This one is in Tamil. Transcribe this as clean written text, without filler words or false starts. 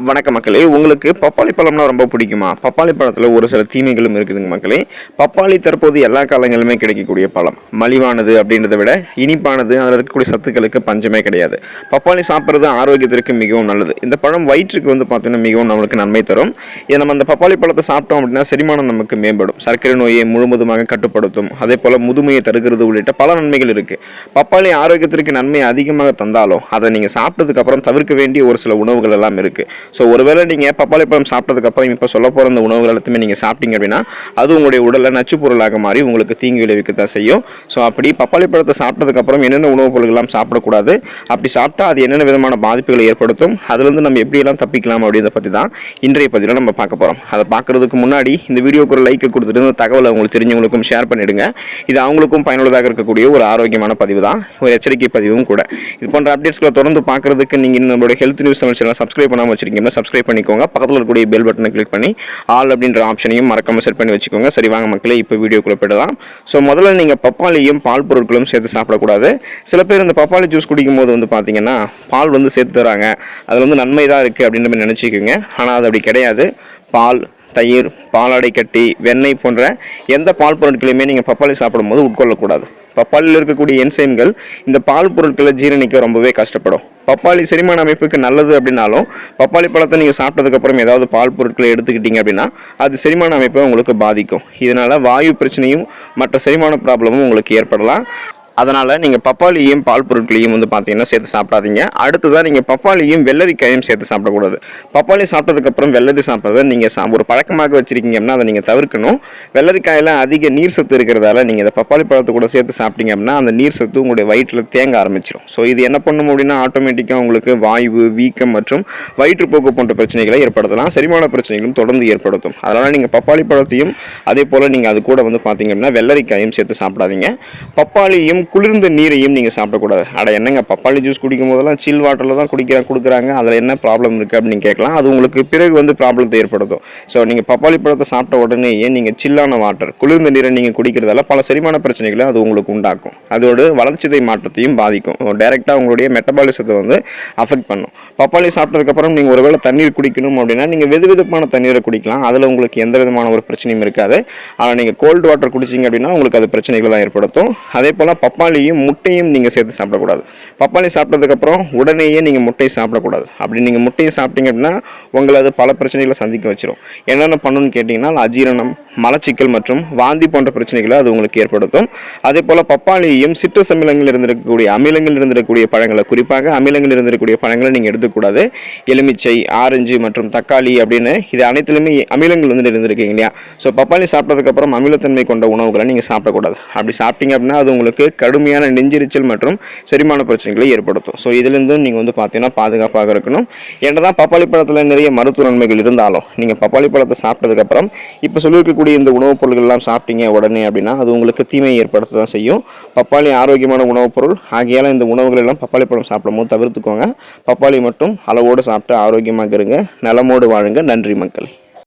வணக்க மக்களே, உங்களுக்கு பப்பாளி பழம்னா ரொம்ப பிடிக்குமா? பப்பாளி பழத்தில் ஒரு சில தீமைகளும் இருக்குதுங்க மக்களே. பப்பாளி தற்போது எல்லா காலங்களிலுமே கிடைக்கக்கூடிய பழம். மலிவானது அப்படின்றத விட இனிப்பானது, அதில் இருக்கக்கூடிய சத்துக்களுக்கு பஞ்சமே கிடையாது. பப்பாளி சாப்பிட்றது ஆரோக்கியத்திற்கு மிகவும் நல்லது. இந்த பழம் வயிற்றுக்கு பார்த்தீங்கன்னா மிகவும் நம்மளுக்கு நன்மை தரும். இதை நம்ம அந்த பப்பாளி பழத்தை சாப்பிட்டோம் அப்படின்னா செரிமானம் நமக்கு மேம்படும். சர்க்கரை நோயை முழுவதுமாக கட்டுப்படுத்தும். அதே போல் முதுமையை தடுக்கிறது உள்ளிட்ட பல நன்மைகள் இருக்குது. பப்பாளி ஆரோக்கியத்திற்கு நன்மை அதிகமாக தந்தாலும் அதை நீங்கள் சாப்பிட்டதுக்கு அப்புறம் தவிர்க்க வேண்டிய ஒரு சில உணவுகள் எல்லாம் இருக்குது. ஸோ ஒருவேளை நீங்கள் பப்பாளி பழம் சாப்பிட்டதுக்கப்புறம் இப்போ சொல்ல போகிற இந்த உணவுகள் எல்லாத்தையுமே நீங்கள் சாப்பிட்டீங்க அப்படின்னா அது உங்களுடைய உடலில் நச்சு பொருளாக மாறி உங்களுக்கு தீங்கு விளைவிக்க தான் செய்யும். ஸோ அப்படி பப்பாளி பழத்தை சாப்பிட்டதுக்கப்புறம் என்னென்ன உணவுப் பொருட்கள்லாம் சாப்பிடக்கூடாது, அப்படி சாப்பிட்டா அது என்னென்ன விதமான பாதிப்புகளை ஏற்படுத்தும், அதுலேருந்து நம்ம எப்படியெல்லாம் தப்பிக்கலாம் அப்படின்றத பற்றி தான் இன்றைய பதிவில் நம்ம பார்க்க போகிறோம். அதை பார்க்குறதுக்கு முன்னாடி இந்த வீடியோக்கு ஒரு லைக் கொடுத்துட்டு இந்த தகவலை உங்களுக்கு தெரிஞ்சவங்களுக்கும் ஷேர் பண்ணிவிடுங்க. இது அவங்களுக்கும் பயனுள்ளதாக இருக்கக்கூடிய ஒரு ஆரோக்கியமான பதிவு தான், ஒரு எச்சரிக்கை பதிவும் கூட. இது போன்ற அப்டேட்ஸ்களை தொடர்ந்து பார்க்குறதுக்கு நீங்கள் நம்மளுடைய ஹெல்த் நியூஸ் சேனல் சப்ஸ்கிரைப் பண்ணாமல் வச்சிருக்கீங்க, சப்ஸ்கிரைப் பண்ணிக்கோங்க. பக்கத்தில் இருக்கக்கூடிய பெல் பட்டனை கிளிக் பண்ணி ஆல் அப்படின்ற ஆப்ஷனையும் மறக்காம செட் பண்ணி வச்சுக்கோங்க. சரி வாங்க மக்களே, இப்போ வீடியோக்குள்ள போயிடலாம். ஸோ முதல்ல நீங்கள் பப்பாளியும் பால் பொருட்களும் சேர்த்து சாப்பிடக்கூடாது. சில பேர் இந்த பப்பாளி ஜூஸ் குடிக்கும் போது பார்த்தீங்கன்னா பால் சேர்த்து தராங்க, அதில் நன்மை தான் இருக்குது அப்படின்ற மாதிரி நினச்சிக்கோங்க. ஆனால் அது அப்படி கிடையாது. பால், தயிர், பாலாடை கட்டி, வெண்ணெய் போன்ற எந்த பால் பொருட்களையுமே நீங்கள் பப்பாளி சாப்பிடும்போது உட்கொள்ளக்கூடாது. பப்பாளியில் இருக்கக்கூடிய என்சைம்கள் இந்த பால் பொருட்களை ஜீரணிக்க ரொம்பவே கஷ்டப்படும். பப்பாளி செரிமான அமைப்புக்கு நல்லது அப்படின்னாலும் பப்பாளி பழத்தை நீங்கள் சாப்பிட்டதுக்கப்புறம் ஏதாவது பால் பொருட்களை எடுத்துக்கிட்டீங்க அப்படின்னா அது செரிமான அமைப்பை உங்களுக்கு பாதிக்கும். இதனால் வாயு பிரச்சனையும் மற்ற செரிமான ப்ராப்ளமும் உங்களுக்கு ஏற்படலாம். அதனால் நீங்கள் பப்பாளியும் பால் பொருட்களையும் பார்த்தீங்கன்னா சேர்த்து சாப்பிடாதீங்க. அடுத்ததான் நீங்கள் பப்பாளியும் வெள்ளரிக்காயும் சேர்த்து சாப்பிடக்கூடாது. பப்பாளி சாப்பிட்டதுக்கப்புறம் வெள்ளரி சாப்பிட்றத நீங்கள் ஒரு பழக்கமாக வச்சுருக்கீங்க அப்படின்னா அதை நீங்கள் தவிர்க்கணும். வெள்ளரிக்காயில் அதிக நீர் சத்து இருக்கிறதால நீங்கள் இந்த பப்பாளி பழத்தை கூட சேர்த்து சாப்பிட்டீங்க அப்படின்னா அந்த நீர் சத்து உங்களுடைய வயிற்றில் தேங்க ஆரம்பிச்சிடும். ஸோ இது என்ன பண்ணும் அப்படின்னா ஆட்டோமேட்டிக்காக உங்களுக்கு வாய்வு, வீக்கம் மற்றும் வயிற்றுப்போக்கு போன்ற பிரச்சனைகளை ஏற்படுத்தலாம். செரிமான பிரச்சனைகளும் தொடர்ந்து ஏற்படுத்தும். அதனால் நீங்கள் பப்பாளி பழத்தையும் அதே போல் நீங்கள் அது கூட பார்த்தீங்க அப்படின்னா வெள்ளரிக்காயும் சேர்த்து சாப்பிடாதீங்க. பப்பாளியும் குளிர்ந்த நீரையும் நீங்கள் சாப்பிடக்கூடாது. என்னங்க பப்பாளி ஜூஸ் குடிக்கும் போதெல்லாம் சில் வாட்டரில் தான் கொடுக்குறாங்க, அதில் என்ன ப்ராப்ளம் இருக்குது அப்படின்னு கேட்கலாம். அது உங்களுக்கு பிறகு ப்ராப்ளத்தை ஏற்படுத்தும். ஸோ நீங்கள் பப்பாளி பழத்தை சாப்பிட்ட உடனே நீங்கள் சில்லான வாட்டர், குளிர்ந்த நீரை நீங்கள் குடிக்கிறதால பல செரிமான பிரச்சனைகளை அது உங்களுக்கு உண்டாக்கும். அதோடு வளர்ச்சிதை மாற்றத்தையும் பாதிக்கும். டைரெக்டாக உங்களுடைய மெட்டபாலிசத்தை அஃபெக்ட் பண்ணும். பப்பாளி சாப்பிட்டதுக்கப்புறம் நீங்கள் ஒருவேளை தண்ணீர் குடிக்கணும் அப்படின்னா நீங்கள் வெதுவெதுப்பான தண்ணீரை குடிக்கலாம். அதில் உங்களுக்கு எந்த விதமான ஒரு பிரச்சனையும் இருக்காது. ஆனால் நீங்கள் கோல்டு வாட்டர் குடிச்சிங்க அப்படின்னா உங்களுக்கு அது பிரச்சனைகளை தான் ஏற்படுத்தும். அதே போல் பப்பாளியும் முட்டையும் நீங்கள் சேர்த்து சாப்பிடக்கூடாது. பப்பாளி சாப்பிட்டதுக்கப்புறம் உடனேயே நீங்கள் முட்டையை சாப்பிடக்கூடாது. அப்படி நீங்கள் முட்டையை சாப்பிட்டீங்க அப்படின்னா உங்களை அது பல பிரச்சனைகளை சந்திக்க வச்சிடும். என்னென்ன பண்ணணும்னு கேட்டிங்கன்னா அஜீரணம், மலச்சிக்கல் மற்றும் வாந்தி போன்ற பிரச்சனைகளை அது உங்களுக்கு ஏற்படுத்தும். அதே போல் பப்பாளியும் சிட்ரஸ் அமிலங்கள் இருந்திருக்கக்கூடிய பழங்களை, குறிப்பாக அமிலங்கள் இருந்திருக்கக்கூடிய பழங்களை நீங்கள் எடுத்துக்கூடாது. எலுமிச்சை, ஆரஞ்சு மற்றும் தக்காளி அப்படின்னு இது அனைத்துலையுமே அமிலங்கள் இருந்திருக்கீங்க இல்லையா? ஸோ பப்பாளி சாப்பிட்டதுக்கப்புறம் அமிலத்தன்மை கொண்ட உணவுகளை நீங்கள் சாப்பிடக்கூடாது. அப்படி சாப்பிட்டீங்க அப்படின்னா அது உங்களுக்கு கடுமையான நெஞ்செரிச்சல் மற்றும் செரிமான பிரச்சனைகளை ஏற்படுத்தும். ஸோ இதிலிருந்து நீங்கள் பார்த்தீங்கன்னா பாதுகாப்பாக இருக்கணும். என்னதான் பப்பாளி பழத்தில் நிறைய மருத்துவ நன்மைகள் இருந்தாலும் நீங்கள் பப்பாளி பழத்தை சாப்பிட்டதுக்கப்புறம் இப்போ சொல்லியிருக்கக்கூடிய இந்த உணவுப் பொருட்கள் எல்லாம் சாப்பிட்டீங்க உடனே அப்படின்னா அது உங்களுக்கு தீமையை ஏற்படுத்த தான் செய்யும். பப்பாளி ஆரோக்கியமான உணவுப் பொருள் ஆகியால இந்த உணவுகள் எல்லாம் பப்பாளி பழம் சாப்பிடும்போது தவிர்த்துக்கோங்க. பப்பாளி மட்டும் அளவோடு சாப்பிட்டு ஆரோக்கியமாக இருங்க, நலமோடு வாழுங்க. நன்றி மக்களே.